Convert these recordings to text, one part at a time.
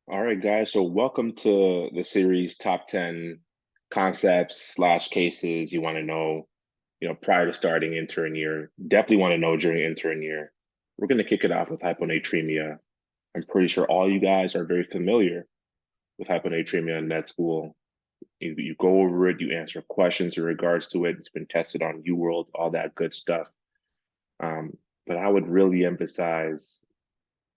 All right, guys. So welcome to the series top 10 concepts slash cases you want to know, prior to starting intern year. Definitely want to know during intern year. We're going to kick it off with hyponatremia. I'm pretty sure all you guys are very familiar with hyponatremia in med school. You go over it, you answer questions in regards to it. It's been tested on UWorld, all that good stuff. But I would really emphasize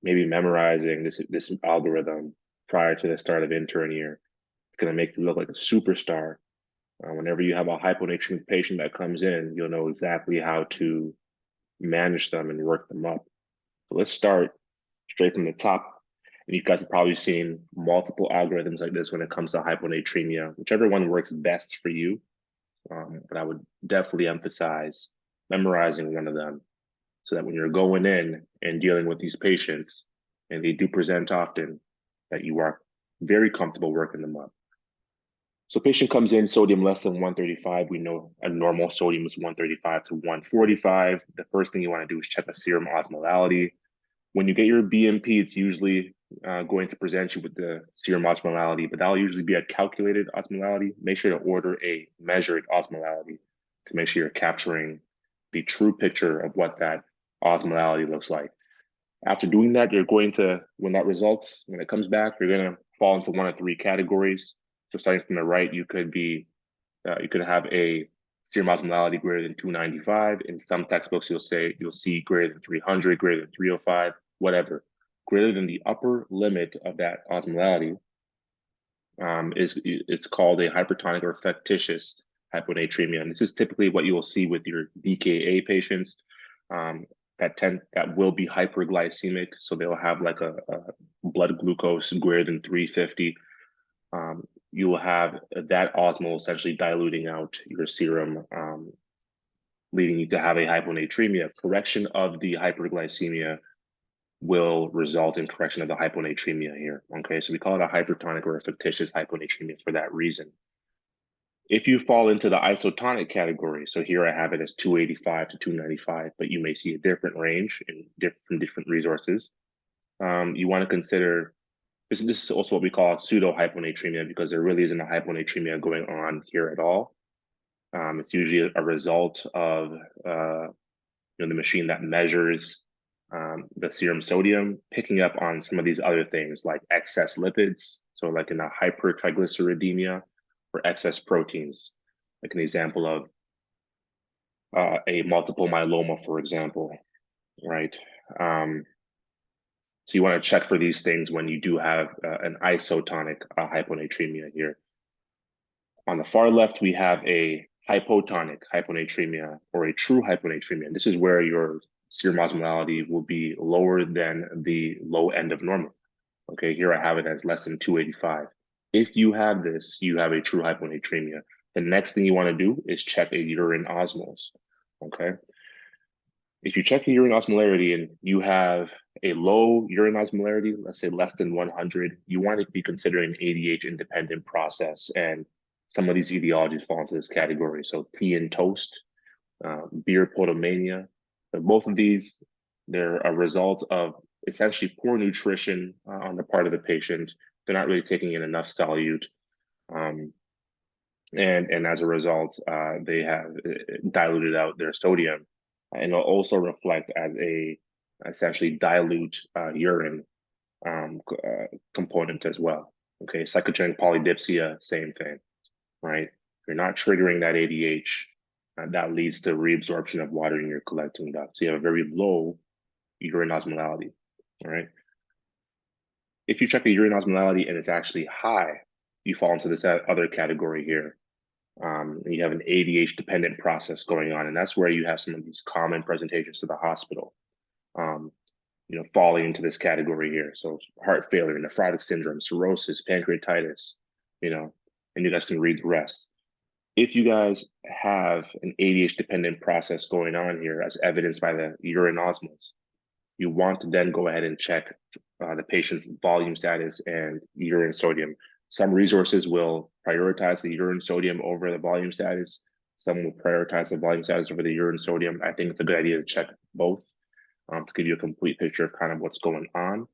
maybe memorizing this algorithm prior to the start of intern year. It's going to make you look like a superstar. Whenever you have a hyponatremic patient that comes in, you'll know exactly how to manage them and work them up. So let's start straight from the top. And you guys have probably seen multiple algorithms like this when it comes to hyponatremia, whichever one works best for you. But I would definitely emphasize memorizing one of them so that when you're going in and dealing with these patients, and they do present often, that you are very comfortable working them up. So patient comes in, sodium less than 135. We know a normal sodium is 135 to 145. The first thing you want to do is check the serum osmolality. When you get your BMP, it's usually going to present you with the serum osmolality, but that'll usually be a calculated osmolality. Make sure to order a measured osmolality to make sure you're capturing the true picture of what that osmolality looks like. After doing that, you're going to, when it comes back, you're going to fall into one of three categories. So starting from the right, you could have a serum osmolality greater than 295. In some textbooks, you'll see greater than 300, greater than 305, whatever. Greater than the upper limit of that osmolality it's called a hypertonic or factitious hyponatremia, and this is typically what you will see with your DKA patients that will be hyperglycemic, so they'll have like a blood glucose greater than 350. You will have that osmol essentially diluting out your serum, leading you to have a hyponatremia. Correction of the hyperglycemia will result in correction of the hyponatremia here. Okay, so we call it a hypertonic or a fictitious hyponatremia for that reason. If you fall into the isotonic category, so here I have it as 285 to 295, but you may see a different range from different resources. You want to consider this is also what we call pseudo hyponatremia because there really isn't a hyponatremia going on here at all. It's usually a result of the machine that measures the serum sodium, picking up on some of these other things like excess lipids. So like in a hypertriglyceridemia or excess proteins, like an example of a multiple myeloma, for example, right? So you want to check for these things when you do have an isotonic hyponatremia here. On the far left, we have a hypotonic hyponatremia or a true hyponatremia. This is where your serum osmolality will be lower than the low end of normal. Okay, here I have it as less than 285. If you have this, you have a true hyponatremia. The next thing you want to do is check a urine osmoles. Okay, if you check your urine osmolarity and you have a low urine osmolarity, let's say less than 100, you want to be considering ADH independent process. And some of these etiologies fall into this category. So tea and toast, beer potomania. But both of these, they're a result of essentially poor nutrition on the part of the patient. They're not really taking in enough solute. And as a result, they have diluted out their sodium, and it'll also reflect as a essentially dilute urine component as well. Okay, psychogenic polydipsia, same thing, right? You're not triggering that ADH, that leads to reabsorption of water in your collecting duct. So you have a very low urine osmolality, all right? If you check the urine osmolality and it's actually high, you fall into this other category here. And you have an ADH dependent process going on. And that's where you have some of these common presentations to the hospital, falling into this category here. So heart failure, nephrotic syndrome, cirrhosis, pancreatitis, and you guys can read the rest. If you guys have an ADH dependent process going on here as evidenced by the urine osmoles, you want to then go ahead and check the patient's volume status and urine sodium. Some resources will prioritize the urine sodium over the volume status. Some will prioritize the volume status over the urine sodium. I think it's a good idea to check both to give you a complete picture of kind of what's going on.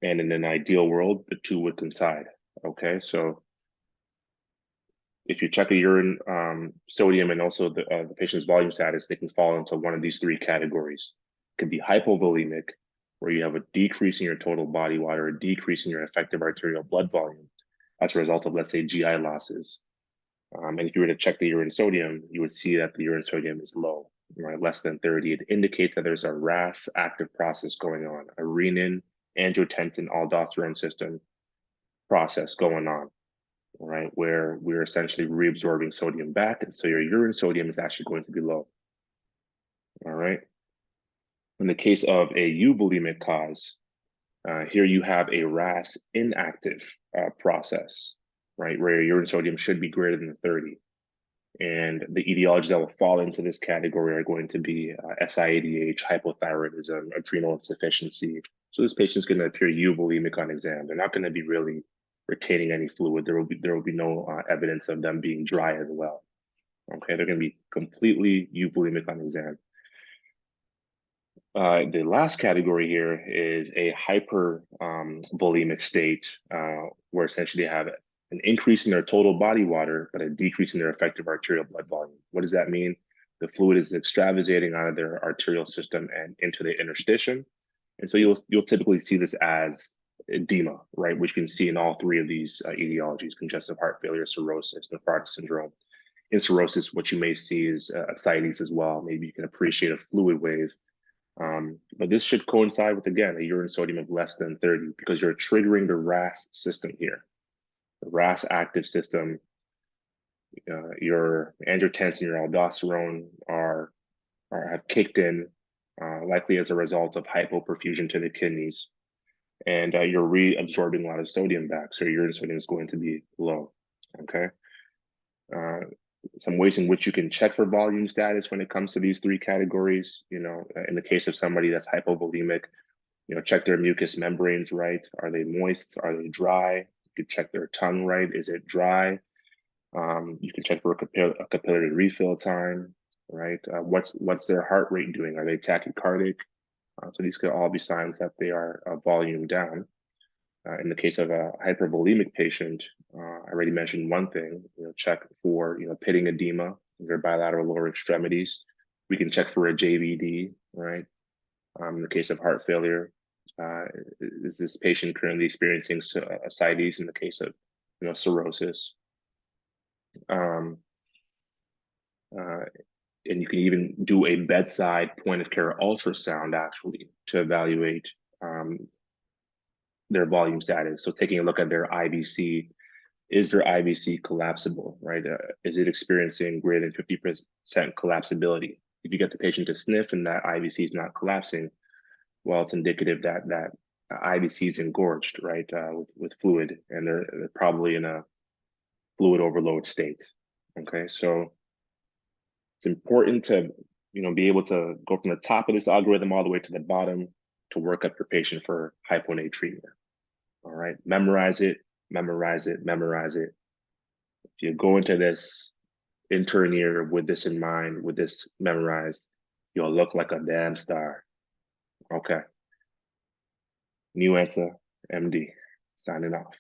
And in an ideal world, the two would coincide. Okay, so if you check a urine sodium and also the patient's volume status, they can fall into one of these three categories. It could be hypovolemic, where you have a decrease in your total body water, a decrease in your effective arterial blood volume as a result of, let's say, GI losses. And if you were to check the urine sodium, you would see that the urine sodium is low, right? Less than 30. It indicates that there's a RAS active process going on, a renin, angiotensin, aldosterone system process going on, right? Where we're essentially reabsorbing sodium back. And so your urine sodium is actually going to be low, all right? In the case of a euvolemic cause, here you have a RAS inactive process, right? Where your urine sodium should be greater than 30. And the etiologies that will fall into this category are going to be SIADH, hypothyroidism, adrenal insufficiency. So this patient's going to appear euvolemic on exam. They're not going to be really retaining any fluid. There will be no evidence of them being dry as well. Okay, they're going to be completely euvolemic on exam. The last category here is a hypervolemic state, where essentially they have an increase in their total body water, but a decrease in their effective arterial blood volume. What does that mean? The fluid is extravasating out of their arterial system and into the interstitium. And so you'll typically see this as edema, right? Which you can see in all three of these etiologies: congestive heart failure, cirrhosis, nephrotic syndrome. In cirrhosis, what you may see is ascites as well. Maybe you can appreciate a fluid wave. But this should coincide with, again, a urine sodium of less than 30, because you're triggering the RAS system here. The RAS active system, your angiotensin, your aldosterone have kicked in, likely as a result of hypoperfusion to the kidneys. And you're reabsorbing a lot of sodium back, so your urine sodium is going to be low, okay? Some ways in which you can check for volume status when it comes to these three categories. In the case of somebody that's hypovolemic, check their mucous membranes, right? Are they moist? Are they dry? You can check their tongue, right? Is it dry? You can check for a capillary refill time, right? What's their heart rate doing? Are they tachycardic? So these could all be signs that they are volume down. In the case of a hypervolemic patient, I already mentioned one thing. Check for pitting edema in their bilateral lower extremities. We can check for a JVD, right? In the case of heart failure, is this patient currently experiencing ascites in the case of cirrhosis? And you can even do a bedside point of care ultrasound actually to evaluate their volume status. So taking a look at their IVC, is their IVC collapsible, right? Is it experiencing greater than 50% collapsibility? If you get the patient to sniff and that IVC is not collapsing, well, it's indicative that IVC is engorged, right, with fluid, and they're probably in a fluid overload state. Okay, so it's important to be able to go from the top of this algorithm all the way to the bottom to work up your patient for hyponatremia. All right, memorize it, memorize it, memorize it. If you go into this intern year with this in mind, with this memorized, you'll look like a damn star. Okay. New answer, MD, signing off.